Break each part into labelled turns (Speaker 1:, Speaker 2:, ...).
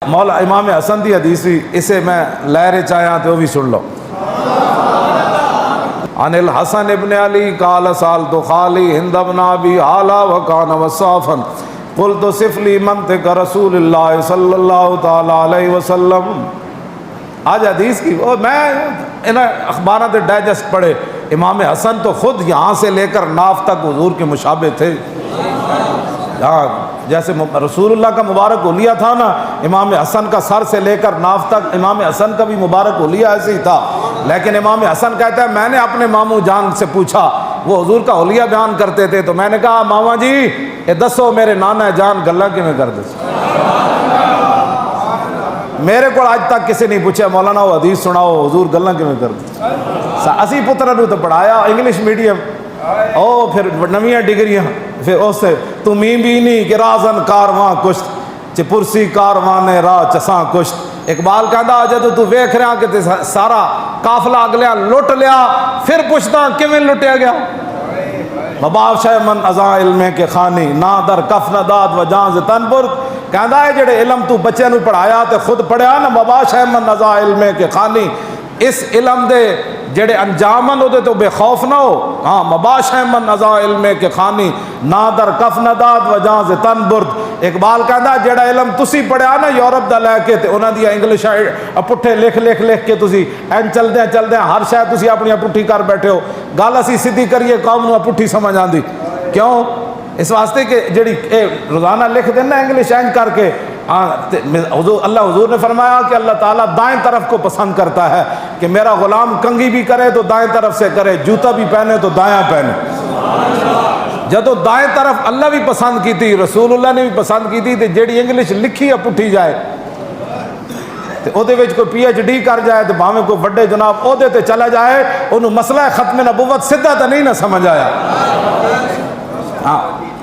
Speaker 1: مولا امام حسن دی حدیث بھی اسے میں لہرے چاہیاں تو بھی سن لو۔ عن الحسن ابن علی قال سالت خالی ہند بن ابی حالہ وکان وصافا قلت صف لی منطق رسول اللہ صلی اللہ تعالی علیہ وسلم۔ آج حدیث کی میں انہیں اخبارات ڈائجسٹ پڑھے، امام حسن تو خود یہاں سے لے کر ناف تک حضور کے مشابہ تھے، جیسے رسول اللہ کا مبارک حلیہ تھا نا، امام حسن کا سر سے لے کر ناف تک امام حسن کا بھی مبارک حلیہ ایسے ہی تھا۔ لیکن امام حسن کہتا ہے میں نے اپنے ماموں جان سے پوچھا، وہ حضور کا حلیہ بیان کرتے تھے، تو میں نے کہا ماما جی یہ دسو میرے نانا جان گلا کیویں کرتے تھے؟ میرے کو آج تک کسی نہیں پوچھا مولانا وہ حدیث سناؤ حضور گلا کیویں کرتے؟ اسی پتر نو تو پڑھایا انگلش میڈیم، او پھر نویاں ڈگریاں، پھر اس سے تو بھی نہیں کہ رازن کارواں کشت چ پرسی کارواں نے راہ چساں کشت۔ اقبال کہندا جدو تو ویکھ رہا کہ سارا قافلہ اگلیا لٹ لیا، پھر پوچھتا کیویں لٹیا گیا؟ مباش من ازاں علم کے خانی نہ در کف نہ داد و جان ز تن برد۔ کہندا ہے جڑے علم تو بچے نو پڑھایا تے خود پڑھیا نا، مباش من ازاں علم کے خانی، اس علم دے جڑے انجامن دے تو بے خوف نہ ہو۔ ہاں مباش من ازاں علم کے خانی نہ در کف نہ داد و جان ز تن برد۔ اقبال کہندا جڑا علم تسی پڑھیا نا یورپ دا لے کے تے انہاں دی انگلش پٹھے لکھ کے تسی این چلدے ہر شے تسی اپنی پٹھی کر بیٹھے ہو۔ گل اسی سیدھی کریے قوم نو پٹھی سمجھ آندی کیوں؟ اس واسطے کہ جڑی روزانہ لکھ دینا انگلش این کر کے، حضور نے فرمایا کہ اللہ تعالیٰ دائیں طرف کو پسند کرتا ہے کہ میرا غلام کنگھی بھی کرے تو دائیں طرف سے کرے، جوتا بھی پہنے تو دایاں پہنے۔ جدو دائیں طرف اللہ بھی پسند کی تھی، رسول اللہ نے بھی پسند کی تھی، تو جیڑی انگلش لکھی ہے پٹھی جائے تے او دے وچ کوئی پی ایچ ڈی کر جائے تو بھاویں کوئی بڑے جناب عہدے تے چلا جائے، انہوں مسئلہ ختم نبوت سدھا تو نہیں نہ سمجھ آیا، ہاں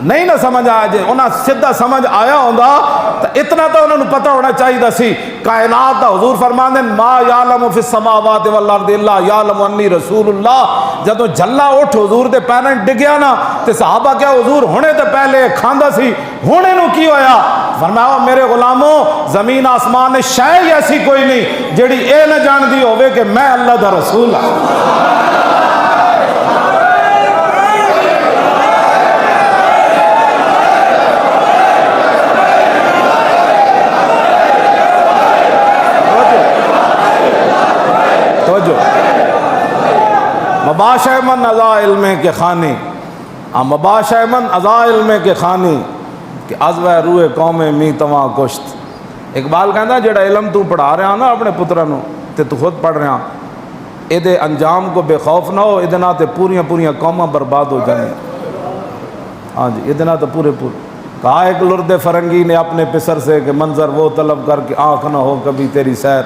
Speaker 1: نہیں نہ سمجھ آیا۔ جی انہاں سدھا سمجھ آیا ہوندا تو اتنا تو انہوں پتہ ہونا چاہیے سی کائنات دا حضور فرماندے ما یعلم فی السماوات والارض الا یعلم انی رسول اللہ۔ جدو جھلا اٹھ حضور دے پیریں ڈگیا نا تے صحابہ کیا حضور ہونے تے پہلے کھاندا سی، ہونے نو کی ہویا؟ فرمایا میرے غلاموں زمین آسمان نے شے ایسی کوئی نہیں جڑی اے نہ جان دی ہوئے کہ میں اللہ دا رسول ہوں۔ مباش من ازا علم کے خانی، مباش من ازا علم کے خانی کہ ازوہ روح قوم می تواں کشت۔ اقبال کہندا جڑا علم تو پڑھا رہا نا اپنے پترا نو تے تو خود پڑھ رہا، اے دے انجام کو بے خوف نہ ہو، اے دے نال تے پوریاں قوماں برباد ہو جائیں۔ ہاں جی اے دے نال تے پورے کہا ایک لرد فرنگی نے اپنے پسر سے کہ منظر وہ طلب کر کے آنکھ نہ ہو کبھی تیری سیر۔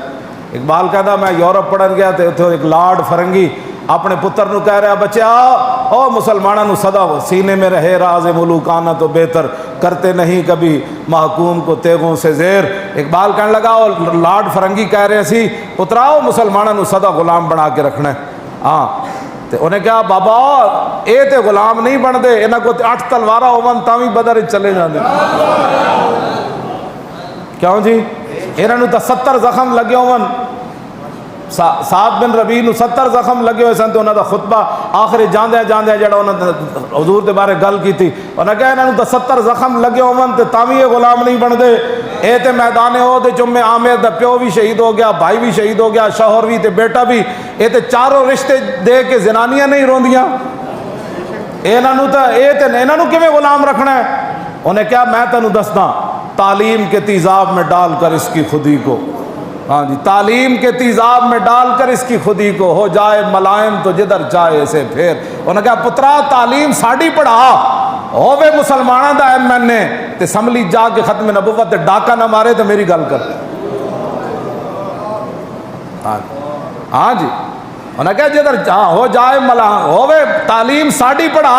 Speaker 1: اقبال کہندا میں یورپ پڑھن گیا تے اتھے ایک لارڈ فرنگی اپنے پتر نو کہہ رہا بچیا او مسلمانوں نو صدا ہو، سینے میں رہے راز ملوکانہ تو بہتر، کرتے نہیں کبھی محکوم کو تیغوں سے زیر۔ اقبال کہنے لگا او لارڈ فرنگی کہہ رہے سی پترا او مسلمانوں نو صدا غلام بنا کے رکھنا ہے۔ ہاں تے انہیں کہا بابا اے تے غلام نہیں بن دے، انہاں کو 8 تلوارا ہون تاویں بدر چلے جاندے۔ کیوں جی؟ انہاں نو تا 70 زخم لگے ہون، سعد بن ربیع نو 70 زخم لگے ہوئے سن، تو انہوں دا خطبہ آخری جاندے جڑا انہوں نے حضور دے بارے گل کی تھی، انہوں نے کہا انہوں دا 70 زخم لگے ہوئے تے تاویں یہ غلام نہیں بن دے۔ اے تے میدان عہد جمع عامر دا پیو بھی شہید ہو گیا، بھائی بھی شہید ہو گیا، شوہر بھی تے بیٹا بھی، اے تے چاروں رشتے دے کے زنانیاں نہیں روندیاں، انہوں نے کیویں غلام رکھنا ہے؟ انہیں کہا میں تینوں دسدا تعلیم کے تیزاب میں ڈال کر اس کی خودی کو، ہاں جی تعلیم کے تیزاب میں ڈال کر اس کی خودی کو، ہو جائے ملائم تو جدھر چاہے اسے پھیر۔ انہوں نے کہا پترا تعلیم ساڑی پڑھا ہووے مسلمانہ دا ایم این اے تے اسمبلی جا کے ختم نبوت تے ڈاکہ نہ مارے تو میری گل کر۔ ہاں جی انہوں نے کہا جدھر ہو جائے ملائم ہووے تعلیم ساڑی پڑھا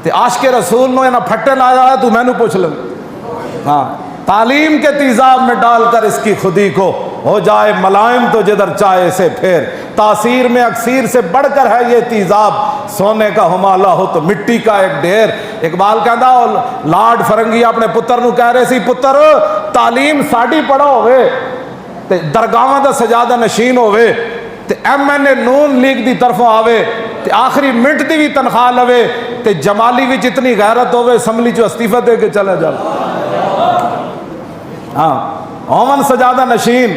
Speaker 1: تے عاشق رسول نو انہاں پھٹے لایا تو میں نو پوچھ لوں۔ ہاں تعلیم کے تیزاب میں ڈال کر اس کی خودی کو، ہو جائے ملائم تو جدھر چاہے سے پھیر۔ تاثیر میں اکثیر سے بڑھ کر ہے یہ تیزاب، سونے کا ہمالہ ہو تو مٹی کا ایک ڈھیر۔ اقبال کہندا لارڈ فرنگی اپنے پتر نو کہہ رہے سی پتر تعلیم ساڈی پڑھا ہوئے تے درگاہاں دا سجادہ نشین ہوئے تے MNA نون لیگ دی طرفوں آوے تے آخری منٹ دی بھی تنخواہ لوے تے جمالی وچ اتنی غیرت ہوئے اسمبلی چو استعفیٰ دے کے چلے جا. ہاں ہومن سجادہ نشین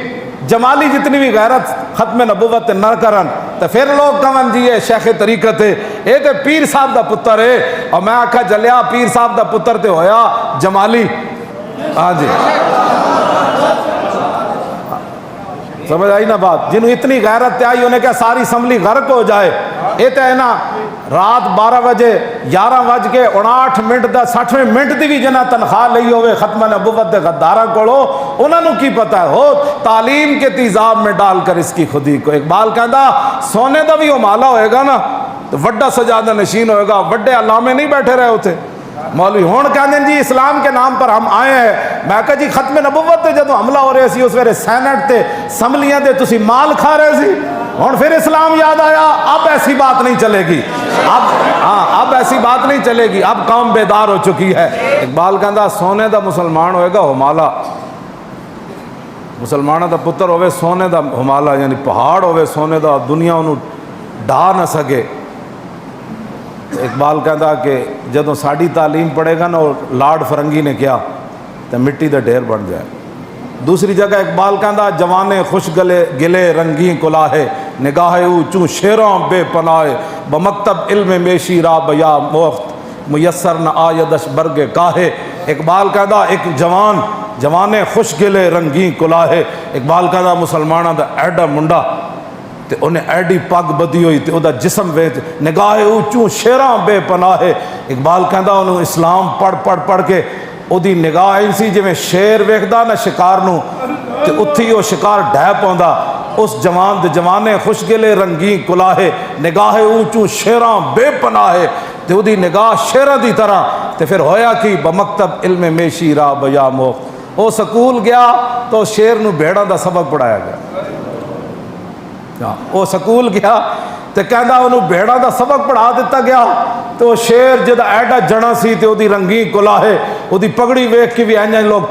Speaker 1: جمالی جتنی بھی غیرت ختم نبوت نہ کرن تو پھر لوگ کہن جی یہ شیخ طریقت ہے یہ تے پیر صاحب دا پتر ہے. اور میں آکھا جلیا پیر صاحب دا پتر تے ہویا جمالی. ہاں جی سمجھ آئی نا بات. جنہوں اتنی غیرت تے آئی انہیں کہا ساری اسمبلی غرق ہو جائے. یہ تے ہے نا رات 12 بجے 11:59 دا 60 منٹ دی بھی جنہ تنخواہ لئی ہوئے ختم نبوت دے غدارہ کولو انہوں نے کی پتہ ہے ہو تعلیم کے تیزاب میں ڈال کر اس کی خودی کو. اقبال کہندا سونے دا بھی امالا ہوئے گا نا تو وڈا سجادہ نشین ہوئے گا. وڈے علامے نہیں بیٹھے رہے ہوتے مولوی ہون کہندے جی اسلام کے نام پر ہم آئے ہیں. میں کہا جی ختم نبوت تے جدو حملہ ہو رہے سی اس ویلے سینٹ تے اسمبلیاں دے تسی مال کھا رہے سی ہن پھر اسلام یاد آیا. اب ایسی بات نہیں چلے گی. اب ایسی بات نہیں چلے گی. اب قوم بیدار ہو چکی ہے. اقبال کہندا سونے دا مسلمان ہوئے گا ہمالا. مسلمانہ دا پتر ہوئے سونے دا ہمالا یعنی پہاڑ ہوئے سونے دا دنیا انہوں ڈھا نہ سکے. اقبال کہندا کہ جدوں ساڑی تعلیم پڑھے گا نا لاڈ فرنگی نے کیا تو مٹی دا ڈھیر بن جائے. دوسری جگہ اقبال کہندا جوانے خوش گلے رنگیں کلاہے نگاہ اونچوں شیراں بے پناہے بمکتب علم میشی را بیا موخت میسر نہ آیدش برگ کاہے. اقبال کہندا ایک جوانے خوش گلے رنگیں کلاہے. اقبال کہندا مسلمانہ دا ایڈا منڈا تے انہیں ایڈی پگ بدی ہوئی تے او دا جسم ویچ نگاہ اونچوں شیراں بے پناہے. اقبال کہندا انہوں اسلام پڑھ کے او دی نگاہ ایسی جی میں شیر ویکھدا نا شکار نو تے اتھی او شکار ڈھے پوندا. اس جوانے خوش گلے رنگیں کلاہے نگاہ اونچوں شیراں بے پناہے تے او دی نگاہ شیراں دی طرح. تے پھر ہویا کی بمکتب علم میشی را بیا موخ. او سکول گیا تو شیر نو بھیڑاں دا سبق پڑھایا گیا. وہ سکول گیا تو کہندا انہوں بھیڑا دا سبق پڑھا دیتا گیا تو شیر جدا ایڈا جنا سی تے او دی رنگین کلاہے او دی پگڑی ویکھ کے بھی اینجا لوگ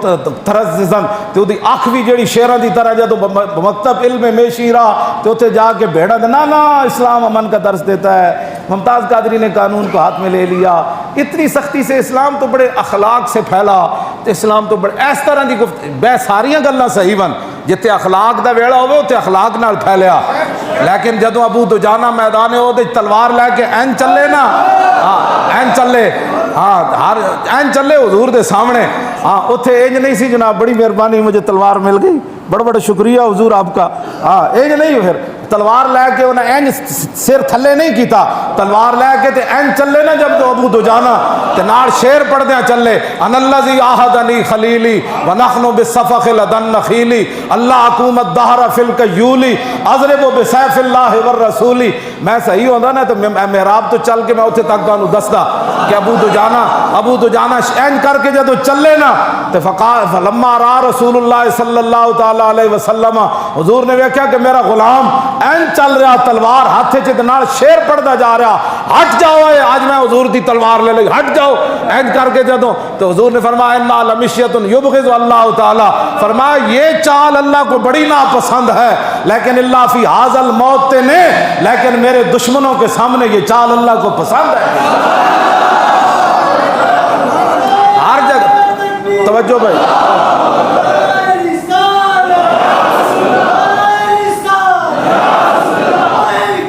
Speaker 1: ترس سن تے او دی آنکھ بھی جڑی شیراں دی طرح جدو مکتب علم میشی رہا تو اتنے جا کے بھیڑا دے نا اسلام امن کا درس دیتا ہے. ممتاز قادری نے قانون کو ہاتھ میں لے لیا. اتنی سختی سے اسلام تو بڑے اخلاق سے پھیلا تو اسلام تو بڑے اس طرح دی گفت بے ساریاں گلاں صحیح بن جتے اخلاق دا ویڑا ہوئے تے اخلاق نال پھیلیا. لیکن جدو ابو دجانہ میدان ہو دے تلوار لے کے این چلے نا این چلے این چلے حضور دے سامنے اتھے اینج نہیں سی جناب بڑی مہربانی مجھے تلوار مل گئی بڑا بڑا شکریہ حضور آپ کا. اینج نہیں پھر تلوار لے کے انہیں اینج سر تھلے نہیں کیتا تلوار لے کے تے این چلے نا جب تو ابو دجانہ تے نار شیر پڑھ دیا چلے ان اللذی آہدنی خلیلی ونحن بالصفق لدن نخیلی اللہ حکومت دہر فی الکیولی اضرب بسیف اللہ والرسولی. میں صحیح ہوندہ نا تو محراب تو چل کے میں اتھے تک دانو دستا کہ ابو دجانہ این کر کے جدو چلے نا تو فلما را رسول اللہ صلی اللہ تعالیٰ علیہ وسلم حضور نے کہا کہ میرا غلام این چل رہا تلوار ہاتھے چتنار شیر پڑھتا جا رہا ہٹ جاؤ ہے آج میں حضور دی تلوار لے لگی ہٹ جاؤ این کر کے جدو تو حضور نے فرمایا اِنَّا لَمِشْيَةٌ يُبْغِضُ اللَّهُ تعالیٰ فرمایا یہ چال اللہ کو بڑی ناپسند ہے لیکن اللہ فی حاضر الموت نے لیکن میرے دشمنوں کے سامنے یہ چال اللہ کو پسند ہے. ہر جگہ توجہ بھائی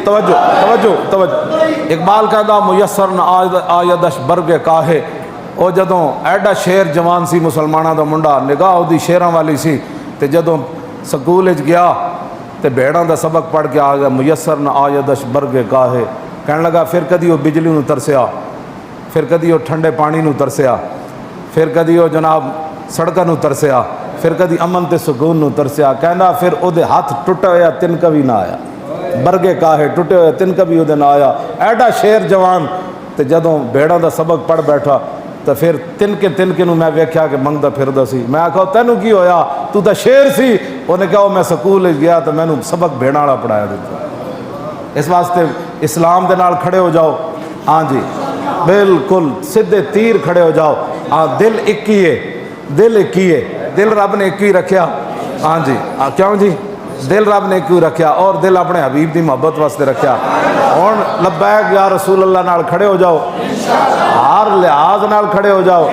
Speaker 1: توجہ اقبال کہتا میسر نہ آیدش برگ کاہے. او جدوں ایڈا شیر جوان سی مسلمانہ دا منڈا نگاہ او دی شیراں والی سی تے جدوں سکول اچ گیا تے بھیڑاں دا سبق پڑھ کے آ گیا میسر نہ آیدش برگ کاہے. کہنے لگا پھر کدی وہ بجلی نو ترسیا پھر کدی وہ ٹھنڈے پانی نو ترسیا پھر کدی وہ جناب سڑکاں نو ترسیا پھر کدی امن تے سکون نو ترسیا. کہنا پھر او دے ہاتھ ٹوٹا ہویا تنکا بھی نہ آیا برگے کاہے ٹوٹے ہوئے تنکا بھی او دے نہ آیا. ایڈا شیر جوان تے جدوں بھیڑاں دا سبق پڑھ بیٹھا تو پھر تنکے نو میں ویکھیا کہ منگدا پھردا سی. میں آکھا تینوں کی ہویا تو تے شیر سی. انہیں کہا میں سکول گیا تو میں نے سبق بھیڑاں والا پڑھایا دیتا. اس واسطے اسلام دے نال کھڑے ہو جاؤ. ہاں جی بالکل سدھے تیر کھڑے ہو جاؤ. ہاں دل ایک ہی ہے دل رب نے ایک ہی رکھیا. ہاں جی کیوں جی دل رب نے ایک ہی رکھیا اور دل اپنے حبیب دی محبت واسطے رکھیا. ہن لبیک یا رسول اللہ نال کھڑے ہو جاؤ, ہر لحاظ نال کھڑے ہو جاؤ.